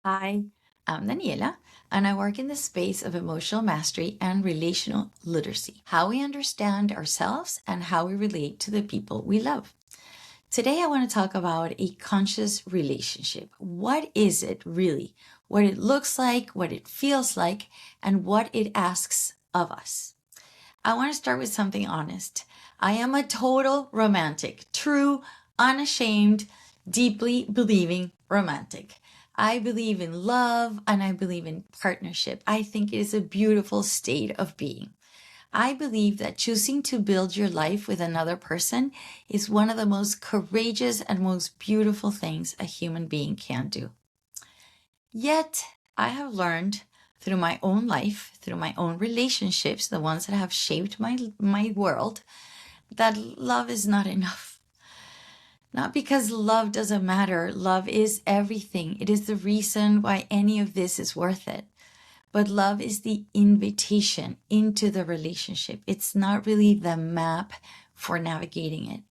Hi, I'm Daniela, and I work in the space of emotional mastery and relational literacy, how we understand ourselves and how we relate to the people we love. Today, I want to talk about a conscious relationship. What is it really? What it looks like, what it feels like, and what it asks of us. I want to start with something honest. I am a total romantic, true, unashamed, deeply believing romantic. I believe in love and I believe in partnership. I think it is a beautiful state of being. I believe that choosing to build your life with another person is one of the most courageous and most beautiful things a human being can do. Yet, I have learned through my own life, through my own relationships, the ones that have shaped my world, that love is not enough. Not because love doesn't matter. Love is everything. It is the reason why any of this is worth it. But love is the invitation into the relationship. It's not really the map for navigating it.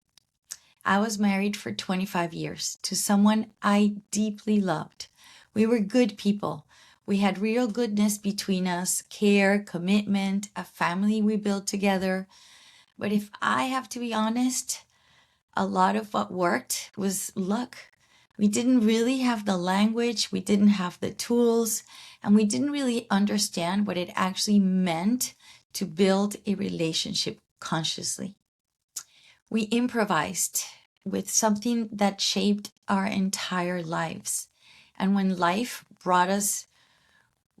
I was married for 25 years to someone I deeply loved. We were good people. We had real goodness between us, care, commitment, a family we built together. But if I have to be honest, a lot of what worked was luck. We didn't really have the language, we didn't have the tools, and we didn't really understand what it actually meant to build a relationship consciously. We improvised with something that shaped our entire lives. And when life brought us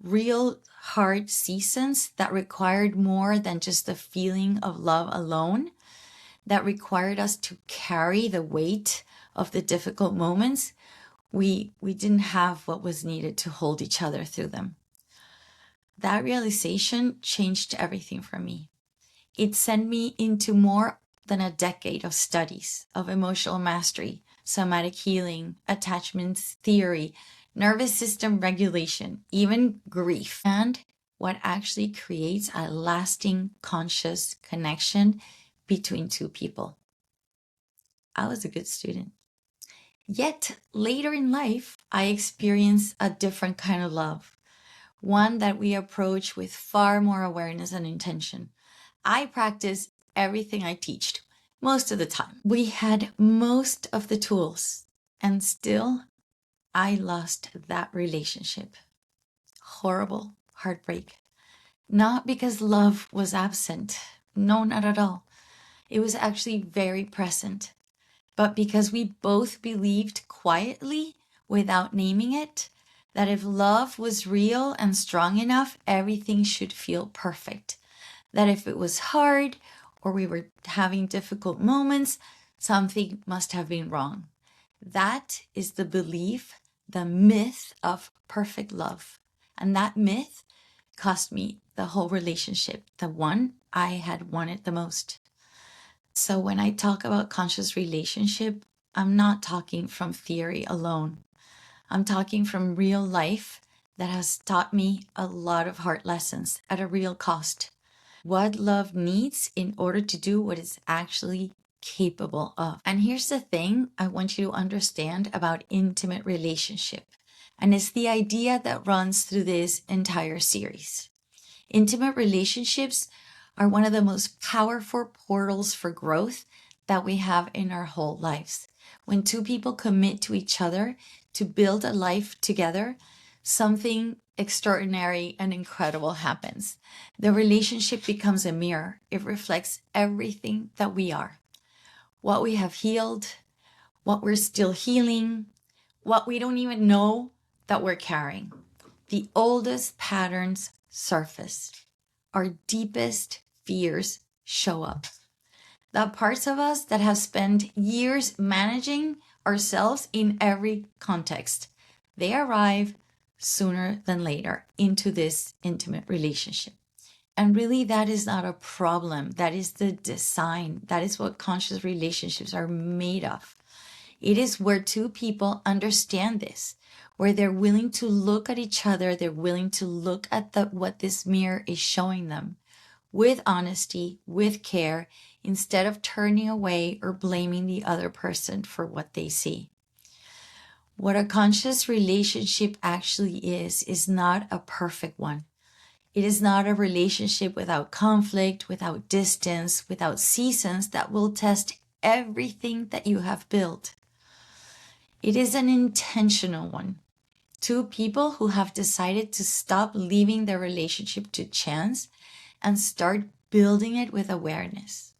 real hard seasons that required more than just the feeling of love alone, that required us to carry the weight of the difficult moments, we didn't have what was needed to hold each other through them. That realization changed everything for me. It sent me into more than a decade of studies of emotional mastery, somatic healing, attachments theory, nervous system regulation, even grief, and what actually creates a lasting conscious connection between two people. I was a good student. Yet later in life, I experienced a different kind of love, one that we approach with far more awareness and intention. I practice everything I teach most of the time. We had most of the tools, and still I lost that relationship. Horrible heartbreak. Not because love was absent. No, not at all. It was actually very present. But because we both believed quietly, without naming it, that if love was real and strong enough, everything should feel perfect. That if it was hard or we were having difficult moments, something must have been wrong. That is the belief, the myth of perfect love. And that myth cost me the whole relationship, the one I had wanted the most. So when I talk about conscious relationship, I'm not talking from theory alone. I'm talking from real life that has taught me a lot of hard lessons at a real cost. What love needs in order to do what it's actually capable of. And here's the thing I want you to understand about intimate relationship. And it's the idea that runs through this entire series. Intimate relationships are one of the most powerful portals for growth that we have in our whole lives. When two people commit to each other to build a life together, something extraordinary and incredible happens. The relationship becomes a mirror. It reflects everything that we are, what we have healed, what we're still healing, what we don't even know that we're carrying. The oldest patterns surface. Our deepest fears show up. The parts of us that have spent years managing ourselves in every context, they arrive sooner than later into this intimate relationship. And really, that is not a problem. That is the design. That is what conscious relationships are made of. It is where two people understand this, where they're willing to look at each other, they're willing to look at what this mirror is showing them with honesty, with care, instead of turning away or blaming the other person for what they see. What a conscious relationship actually is not a perfect one. It is not a relationship without conflict, without distance, without seasons that will test everything that you have built. It is an intentional one. Two people who have decided to stop leaving their relationship to chance and start building it with awareness,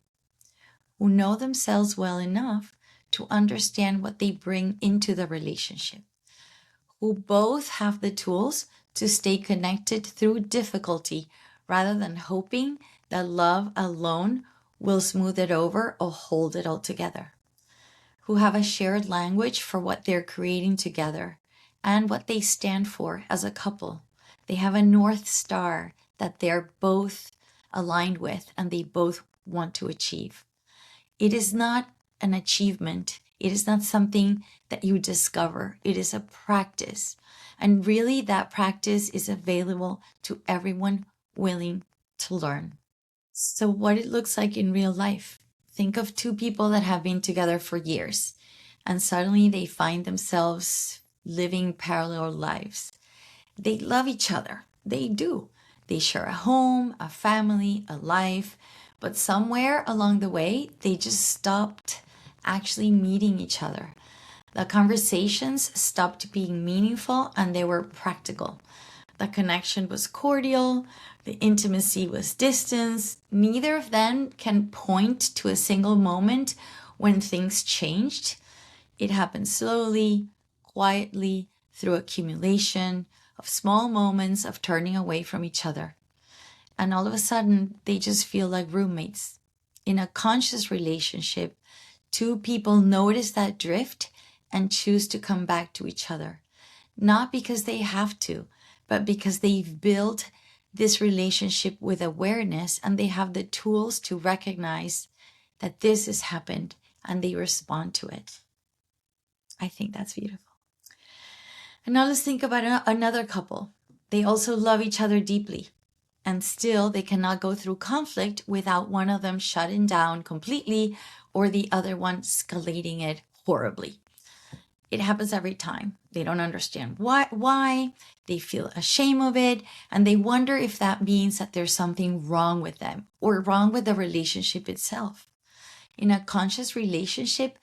who know themselves well enough to understand what they bring into the relationship, who both have the tools to stay connected through difficulty rather than hoping that love alone will smooth it over or hold it all together, who have a shared language for what they're creating together and what they stand for as a couple. They have a North Star that they're both aligned with and they both want to achieve. It is not an achievement. It is not something that you discover. It is a practice. And really, that practice is available to everyone willing to learn. So, what it looks like in real life. Think of two people that have been together for years, and suddenly they find themselves living parallel lives. They love each other. They do. They share a home, a family, a life, but somewhere along the way, they just stopped actually meeting each other. The conversations stopped being meaningful and they were practical. The connection was cordial, the intimacy was distance. Neither of them can point to a single moment when things changed. It happened slowly, quietly, through accumulation of small moments of turning away from each other. And all of a sudden, they just feel like roommates. In a conscious relationship, two people notice that drift and choose to come back to each other. Not because they have to, but because they've built this relationship with awareness and they have the tools to recognize that this has happened and they respond to it. I think that's beautiful. And now let's think about another couple. They also love each other deeply, and still they cannot go through conflict without one of them shutting down completely or the other one escalating it horribly. It happens every time. They don't understand why. They feel ashamed of it, and they wonder if that means that there's something wrong with them or wrong with the relationship itself. In a conscious relationship,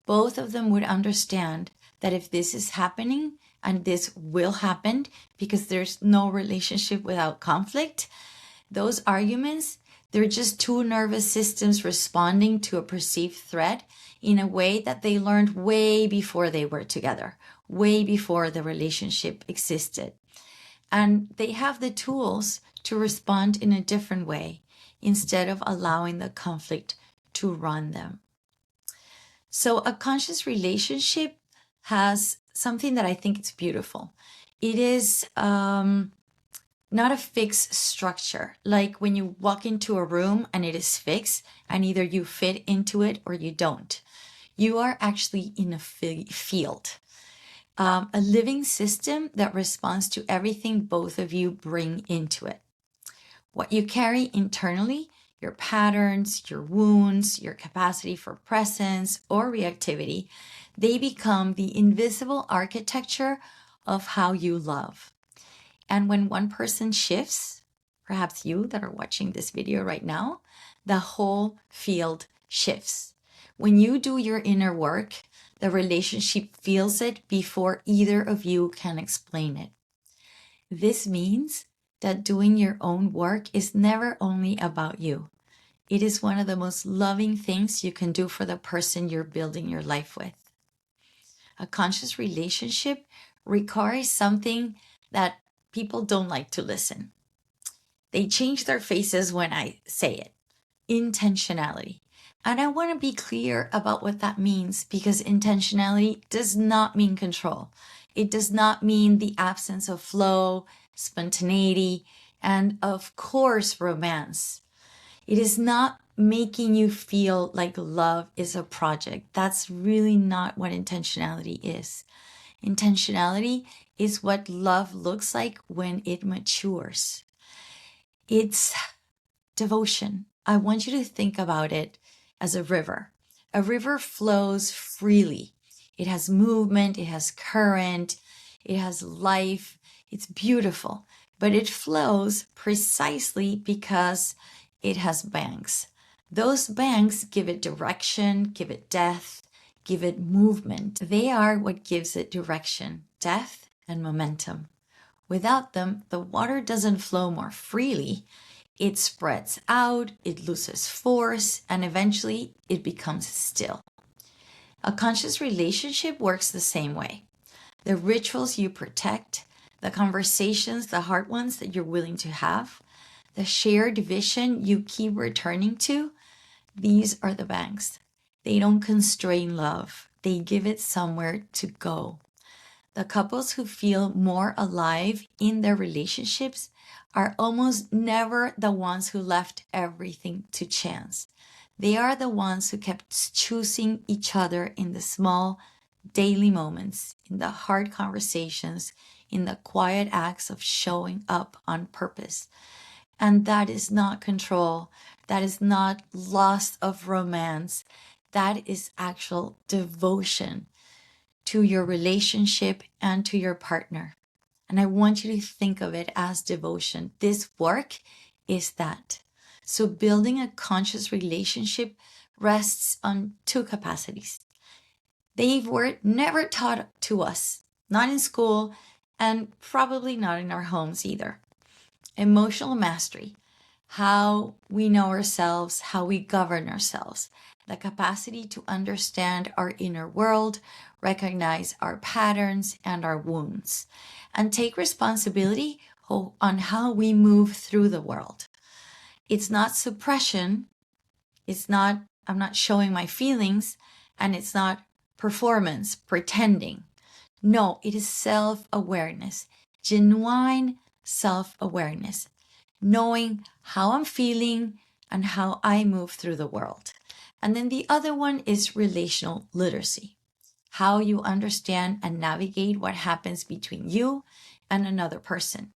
both of them would understand that if this is happening, and this will happen because there's no relationship without conflict, those arguments, they're just two nervous systems responding to a perceived threat in a way that they learned way before they were together, way before the relationship existed. And they have the tools to respond in a different way instead of allowing the conflict to run them. So a conscious relationship has something that I think is beautiful. It is not a fixed structure. Like when you walk into a room and it is fixed and either you fit into it or you don't. You are actually in a field, a living system that responds to everything both of you bring into it. What you carry internally, your patterns, your wounds, your capacity for presence or reactivity, they become the invisible architecture of how you love. And when one person shifts, perhaps you that are watching this video right now, the whole field shifts. When you do your inner work, the relationship feels it before either of you can explain it. This means that doing your own work is never only about you. It is one of the most loving things you can do for the person you're building your life with. A conscious relationship requires something that people don't like to listen. They change their faces when I say it. Intentionality. And I want to be clear about what that means because intentionality does not mean control. It does not mean the absence of flow, spontaneity, and of course, romance. It is not making you feel like love is a project. That's really not what intentionality is. Intentionality is what love looks like when it matures. It's devotion. I want you to think about it as a river. A river flows freely. It has movement, it has current, it has life. It's beautiful, but it flows precisely because it has banks. Those banks give it direction, give it depth, give it movement. They are what gives it direction, depth, and momentum. Without them, the water doesn't flow more freely. It spreads out, it loses force, and eventually it becomes still. A conscious relationship works the same way. The rituals you protect, the conversations, the hard ones that you're willing to have, the shared vision you keep returning to, these are the banks. They don't constrain love. They give it somewhere to go. The couples who feel more alive in their relationships are almost never the ones who left everything to chance. They are the ones who kept choosing each other in the small, daily moments, in the hard conversations, in the quiet acts of showing up on purpose. And that is not control. That is not loss of romance. That is actual devotion to your relationship and to your partner. And I want you to think of it as devotion. This work is that. So building a conscious relationship rests on two capacities. They were never taught to us, not in school, and probably not in our homes either. Emotional mastery, how we know ourselves, how we govern ourselves, the capacity to understand our inner world, recognize our patterns and our wounds, and take responsibility on how we move through the world. It's not suppression. I'm not showing my feelings, and it's not performance, pretending. No, it is self-awareness, genuine self-awareness, knowing how I'm feeling and how I move through the world. And then the other one is relational literacy, how you understand and navigate what happens between you and another person.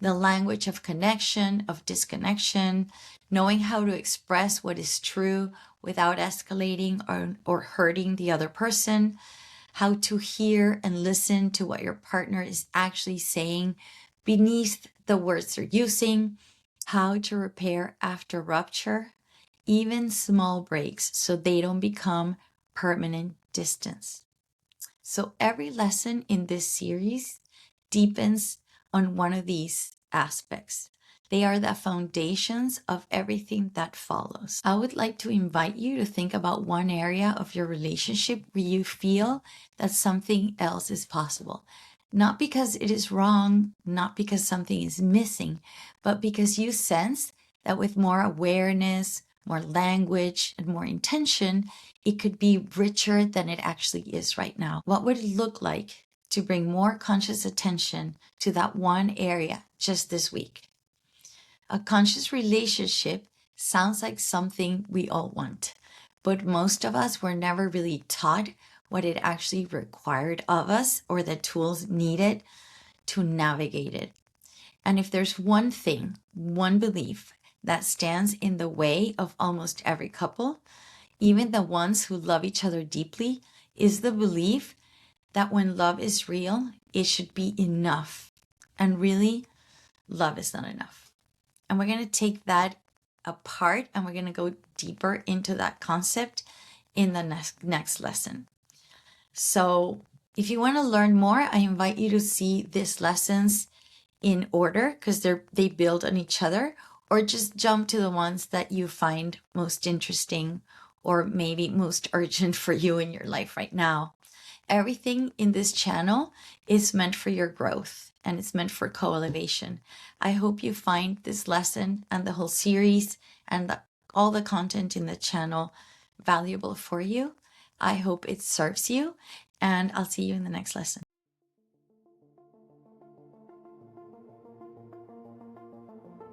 The language of connection, of disconnection, knowing how to express what is true without escalating or hurting the other person, how to hear and listen to what your partner is actually saying beneath the words they're using, how to repair after rupture, even small breaks so they don't become permanent distance. So every lesson in this series deepens on one of these aspects. They are the foundations of everything that follows. I would like to invite you to think about one area of your relationship where you feel that something else is possible. Not because it is wrong, not because something is missing, but because you sense that with more awareness, more language, and more intention, it could be richer than it actually is right now. What would it look like to bring more conscious attention to that one area just this week? A conscious relationship sounds like something we all want, but most of us were never really taught what it actually required of us or the tools needed to navigate it. And if there's one thing, one belief that stands in the way of almost every couple, even the ones who love each other deeply, is the belief that when love is real, it should be enough. And really, love is not enough. And we're going to take that apart and we're going to go deeper into that concept in the next lesson. So if you want to learn more, I invite you to see these lessons in order because they build on each other, or just jump to the ones that you find most interesting or maybe most urgent for you in your life right now. Everything in this channel is meant for your growth and it's meant for co-elevation. I hope you find this lesson and the whole series and all the content in the channel valuable for you. I hope it serves you, and I'll see you in the next lesson.